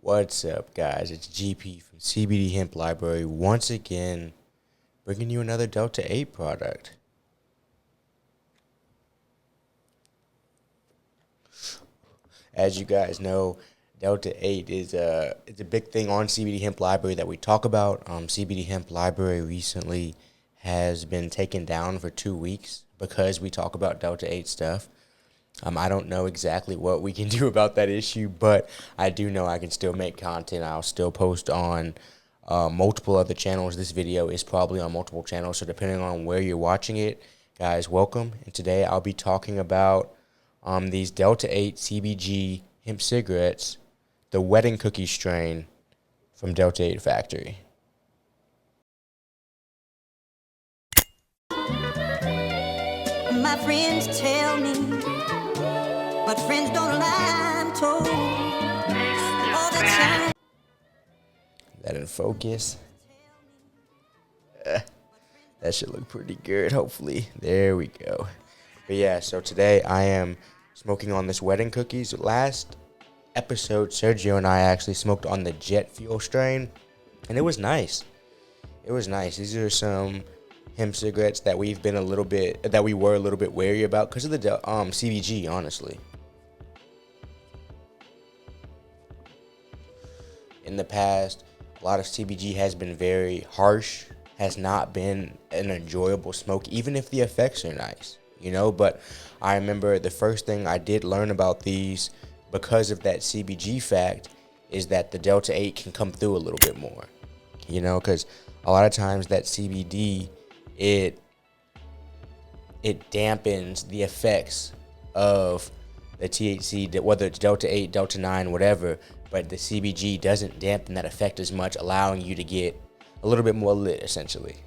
What's up, guys? It's GP from CBD Hemp Library once again, bringing you another Delta-8 product. As you guys know, Delta-8 is it's a big thing on CBD Hemp Library that we talk about. CBD Hemp Library recently has been taken down for 2 weeks because we talk about Delta-8 stuff. I don't know exactly what we can do about that issue, but I do know I can still make content. I'll still post on multiple other channels. This video is probably on multiple channels, so depending on where you're watching it, guys, welcome. And today I'll be talking about these Delta-8 CBG hemp cigarettes, the wedding cookie strain from Delta-8 Factory. My friends tell me, but friends don't lie, I'm told. All the time. That in focus. That should look pretty good, hopefully. There we go. But yeah, so today I am smoking on this wedding cookies. Last episode, Sergio and I actually smoked on the jet fuel strain, and it was nice. It was nice. These are some hemp cigarettes that we were a little bit wary about because of the CBG, honestly. In the past, a lot of CBG has been very harsh, has not been an enjoyable smoke, even if the effects are nice, but I remember the first thing I did learn about these because of that CBG fact is that the Delta-8 can come through a little bit more, because a lot of times that CBD, it dampens the effects of the THC, whether it's Delta-8, Delta-9, whatever, but the CBG doesn't dampen that effect as much, allowing you to get a little bit more lit, essentially.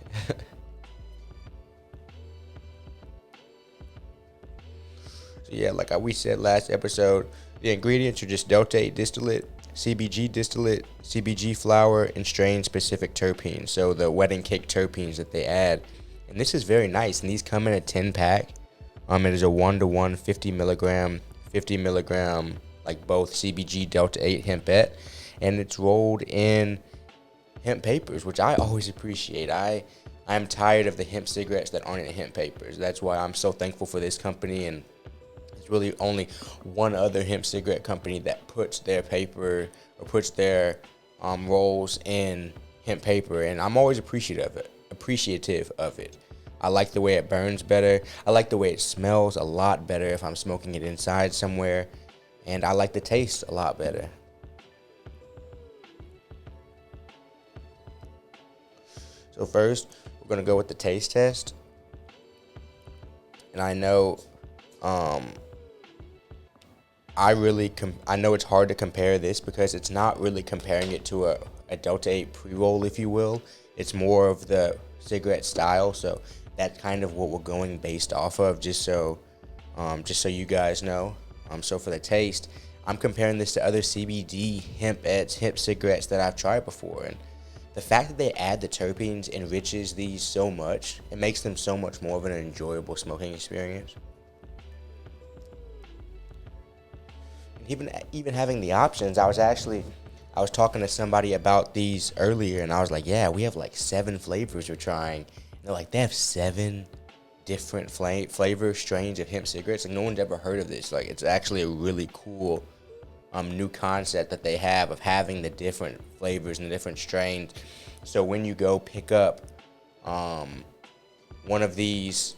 So yeah, like we said last episode, the ingredients are just Delta-8 distillate, CBG distillate, CBG flower, and strain-specific terpenes. So the wedding cake terpenes that they add. And this is very nice, and these come in a 10-pack. It is a 1-to-1 50 milligram, like both CBG Delta-8 hempette, and it's rolled in hemp papers, which I always appreciate. I'm tired of the hemp cigarettes that aren't in hemp papers. That's why I'm so thankful for this company, and there's really only one other hemp cigarette company that puts their paper or puts their rolls in hemp paper, and I'm always appreciative of it. I like the way it burns better. I like the way it smells a lot better if I'm smoking it inside somewhere, and I like the taste a lot better. So first, we're gonna go with the taste test, and I know, I know it's hard to compare this because it's not really comparing it to a Delta-8 pre-roll, if you will. It's more of the cigarette style, so that's kind of what we're going based off of, just so you guys know. So for the taste, I'm comparing this to other CBD hemp cigarettes that I've tried before, and the fact that they add the terpenes enriches these so much. It makes them so much more of an enjoyable smoking experience. Even having the options, I was talking to somebody about these earlier, and I was like, yeah, we have like 7 flavors we're trying. And they're like, they have 7 different flavor strains of hemp cigarettes. Like, no one's ever heard of this. Like, it's actually a really cool new concept that they have of having the different flavors and the different strains. So when you go pick up one of these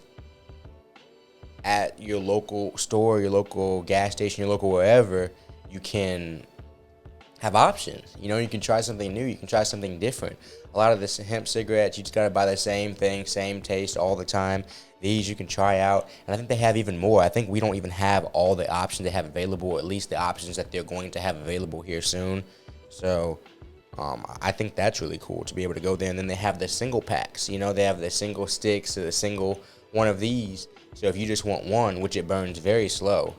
at your local store, your local gas station, your local wherever, you can have options. You can try something new. You can try something different. A lot of the hemp cigarettes, you just got to buy the same thing, same taste all the time. These you can try out, and I think they have even more. I think we don't even have all the options they have available, or at least the options that they're going to have available here soon. So I think that's really cool to be able to go there. And then they have the single packs. They have the single sticks or the single one of these. So if you just want one, which it burns very slow,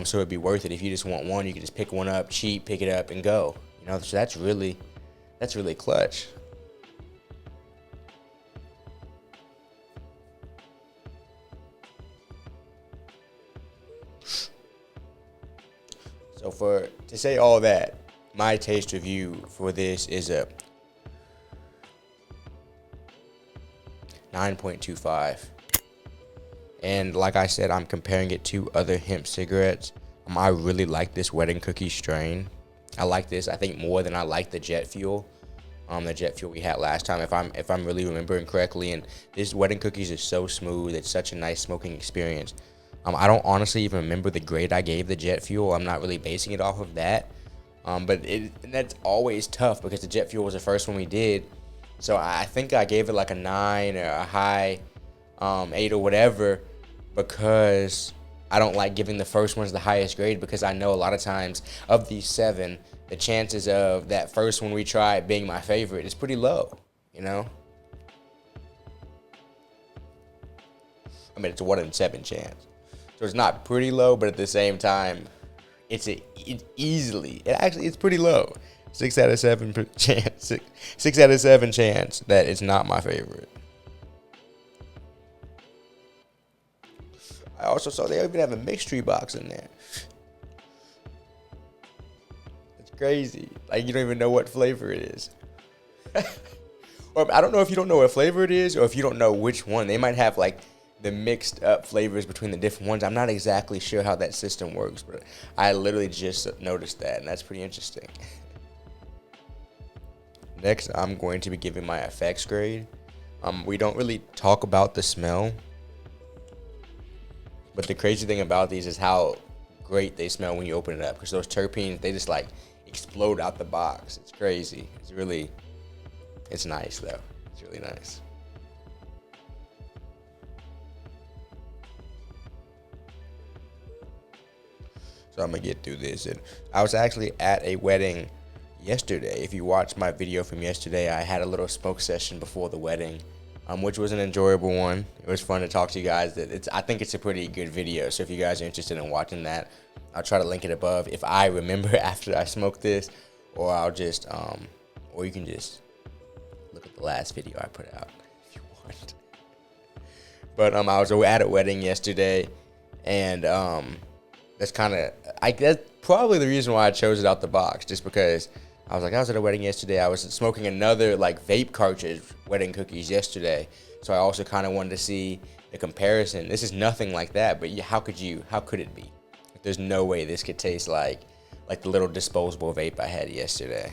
so it'd be worth it. If you just want one, you can just pick one up, cheap, pick it up, and go. So that's really clutch. So to say all that, my taste review for this is a 9.25. And like I said, I'm comparing it to other hemp cigarettes. I really like this wedding cookie strain. I like this, I think, more than I like the jet fuel. The jet fuel we had last time, if I'm really remembering correctly. And this wedding cookies is so smooth. It's such a nice smoking experience. I don't honestly even remember the grade I gave the jet fuel. I'm not really basing it off of that. But that's always tough because the jet fuel was the first one we did. So I think I gave it like a 9 or a high 8 or whatever, because I don't like giving the first ones the highest grade, because I know a lot of times of these 7, the chances of that first one we tried being my favorite is pretty low, you know? I mean, it's a 1 in 7 chance. So it's not pretty low, but at the same time, it's pretty low. 6 out of 7 chance. 6 out of 7 chance that it's not my favorite. I also saw they even have a mystery box in there. It's crazy. Like, you don't even know what flavor it is. Or I don't know if you don't know what flavor it is, or if you don't know which one. They might have like the mixed up flavors between the different ones. I'm not exactly sure how that system works, but I literally just noticed that, and that's pretty interesting. Next, I'm going to be giving my effects grade. We don't really talk about the smell, but the crazy thing about these is how great they smell when you open it up, because those terpenes, they just like explode out the box. It's crazy. It's nice though. It's really nice. So I'm gonna get through this. And I was actually at a wedding yesterday. If you watched my video from yesterday, I had a little smoke session before the wedding, which was an enjoyable one. It was fun to talk to you guys. I think it's a pretty good video. So if you guys are interested in watching that, I'll try to link it above if I remember after I smoke this, or I'll just or you can just look at the last video I put out if you want. But I was at a wedding yesterday, and that's probably the reason why I chose it out the box, just because I was at a wedding yesterday. I was smoking another like vape cartridge wedding cookies yesterday, so I also kind of wanted to see the comparison. This is nothing like that, but how could it be? There's no way this could taste like the little disposable vape I had yesterday.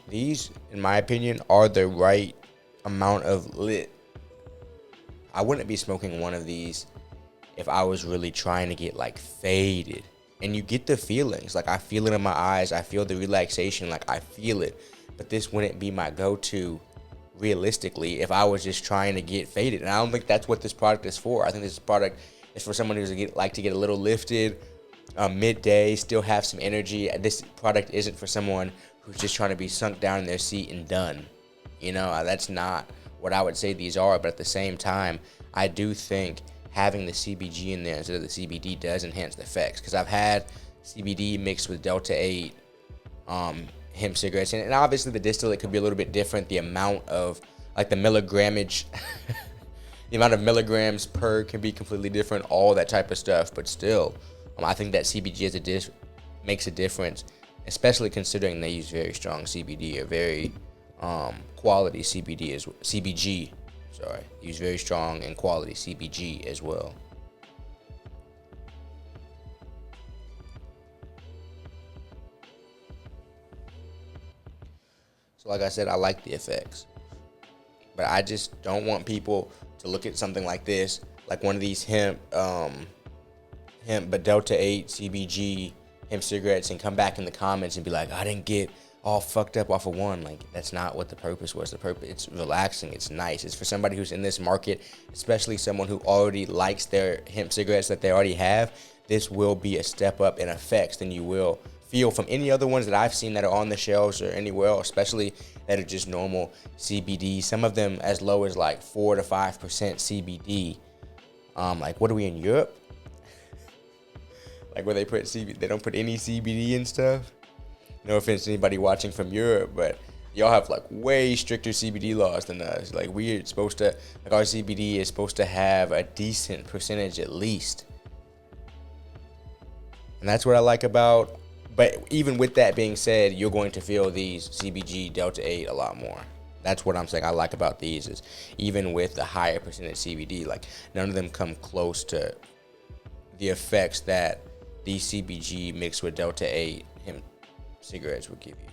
These, in my opinion, are the right amount of lit. I wouldn't be smoking one of these if I was really trying to get like faded. And you get the feelings. Like, I feel it in my eyes. I feel the relaxation. Like, I feel it. But this wouldn't be my go-to realistically if I was just trying to get faded. And I don't think that's what this product is for. I think this product is for someone who's like to get a little lifted midday, still have some energy. This product isn't for someone who's just trying to be sunk down in their seat and done. You know, that's not what I would say these are. But at the same time, I do think having the CBG in there instead of the CBD does enhance the effects. Because I've had CBD mixed with Delta-8 hemp cigarettes, and obviously the distillate could be a little bit different. The amount of like the milligrammage, the amount of milligrams per can be completely different. All that type of stuff, but still, I think that CBG makes a difference, especially considering they use very strong CBD or very quality CBG. Sorry, use very strong and quality CBG as well. So like I said, I like the effects, but I just don't want people to look at something like this, like one of these hemp but Delta-8 CBG hemp cigarettes, and come back in the comments and be like, I didn't get all fucked up off of one. Like, that's not what the purpose was. The purpose, it's relaxing, it's nice. It's for somebody who's in this market, especially someone who already likes their hemp cigarettes that they already have. This will be a step up in effects than you will feel from any other ones that I've seen that are on the shelves or anywhere else, especially that are just normal CBD. Some of them as low as like 4 to 5% CBD. Like, what are we in Europe? Like, where they don't put any CBD and stuff. No offense to anybody watching from Europe, but y'all have like way stricter CBD laws than us. Like we're supposed to, like our CBD is supposed to have a decent percentage at least. And that's what I like about, but even with that being said, you're going to feel these CBG Delta-8 a lot more. That's what I'm saying I like about these is even with the higher percentage CBD, like none of them come close to the effects that these CBG mixed with Delta-8 hemp cigarettes will give you.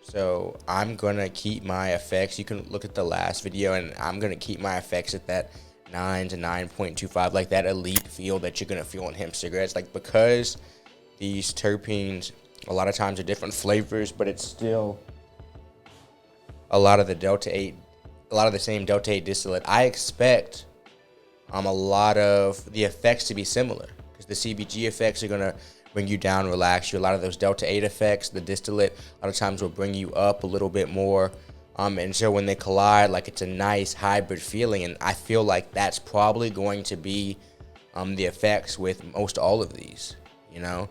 So I'm gonna keep my effects. You can look at the last video, and I'm gonna keep my effects at that 9 to 9.25, like that elite feel that you're gonna feel in hemp cigarettes. Like because these terpenes a lot of times are different flavors, but it's still a lot of the Delta-8, a lot of the same Delta-8 distillate. I expect a lot of the effects to be similar because the CBG effects are gonna bring you down, relax you. A lot of those Delta-8 effects, the distillate, a lot of times will bring you up a little bit more. And so when they collide, like it's a nice hybrid feeling, and I feel like that's probably going to be the effects with most all of these, you know.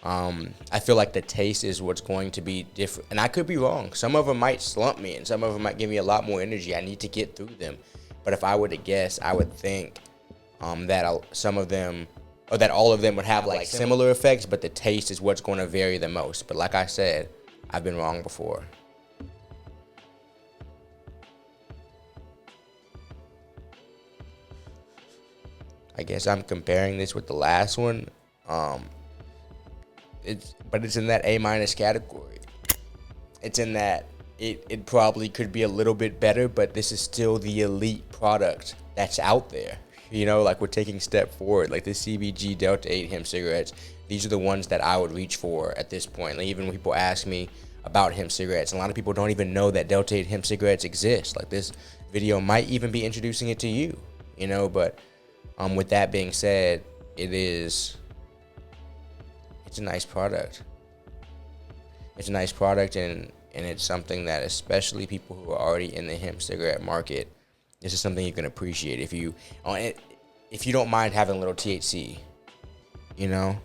I feel like the taste is what's going to be different, and I could be wrong. Some of them might slump me, and some of them might give me a lot more energy. I need to get through them. But if I were to guess, I would think that some of them, or that all of them would have like similar effects, but the taste is what's going to vary the most. But like I said, I've been wrong before. I guess I'm comparing this with the last one. It's in that A- category. It's in that it probably could be a little bit better, but this is still the elite product that's out there. You know, like we're taking a step forward. Like the CBG Delta-8 hemp cigarettes, these are the ones that I would reach for at this point. Like even when people ask me about hemp cigarettes, a lot of people don't even know that Delta-8 hemp cigarettes exist. Like this video might even be introducing it to you, you know, but with that being said, it's a nice product. It's a nice product, and it's something that especially people who are already in the hemp cigarette market, this is something you can appreciate if you don't mind having a little THC, you know,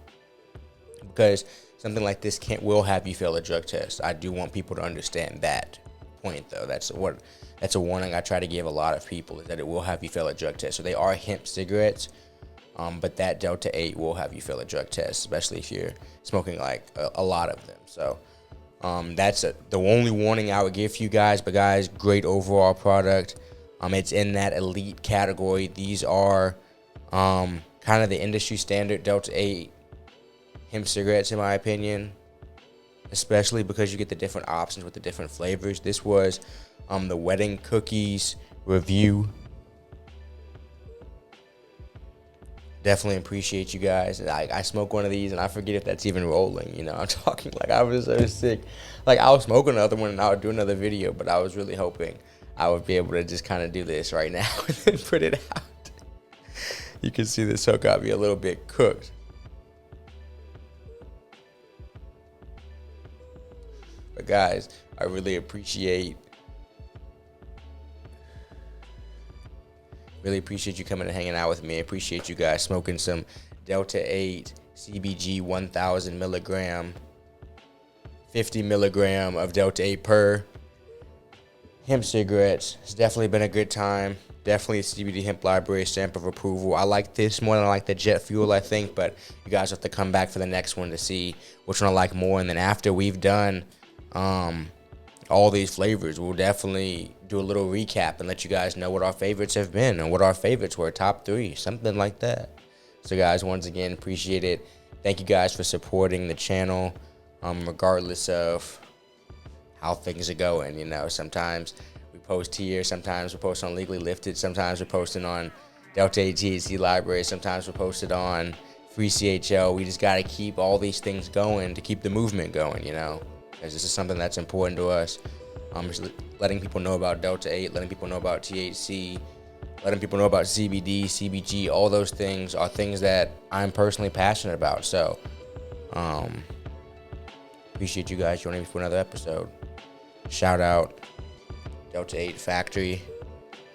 because something like this will have you fail a drug test. I do want people to understand that point, though. That's a warning I try to give a lot of people, is that it will have you fail a drug test. So they are hemp cigarettes, but that Delta-8 will have you fail a drug test, especially if you're smoking like a lot of them. So that's the only warning I would give you guys. But guys, great overall product. It's in that elite category. These are kind of the industry standard Delta-8 hemp cigarettes, in my opinion, especially because you get the different options with the different flavors. This was the wedding cookies review. Definitely appreciate you guys. I smoke one of these and I forget if that's even rolling. You know, I'm talking like I was so sick. Like I was smoking another one and I would do another video, but I was really hoping I would be able to just kind of do this right now and then put it out. You can see this hook got me a little bit cooked. But guys, I really appreciate you coming and hanging out with me. I appreciate you guys smoking some Delta-8 CBG 1000 milligram, 50 milligram of Delta-8 per hemp cigarettes. It's definitely been a good time. Definitely a CBD Hemp Library stamp of approval. I like this more than I like the Jet Fuel, I think, but you guys have to come back for the next one to see which one I like more. And then after we've done all these flavors, we'll definitely do a little recap and let you guys know what our favorites have been and what our favorites were, top 3, something like that. So guys, once again, appreciate it. Thank you guys for supporting the channel, regardless of how things are going. You know, sometimes we post here, sometimes we post on Legally Lifted, sometimes we're posting on Delta-8 THC Library, sometimes we're posted on Free CHL. We just got to keep all these things going to keep the movement going, you know, because this is something that's important to us. Just letting people know about Delta-8, letting people know about THC, letting people know about CBD, CBG, all those things are things that I'm personally passionate about. So, appreciate you guys joining me for another episode. Shout out Delta-8 Factory.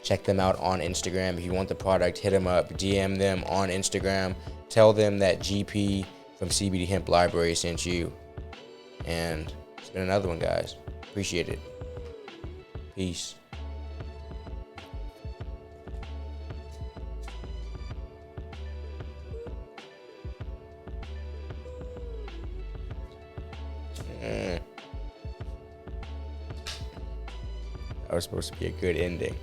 check them out on Instagram. If you want the product, hit them up, DM them on Instagram. Tell them that GP from CBD Hemp Library sent you. And it's been another one, guys. Appreciate it. Peace. That was supposed to be a good ending.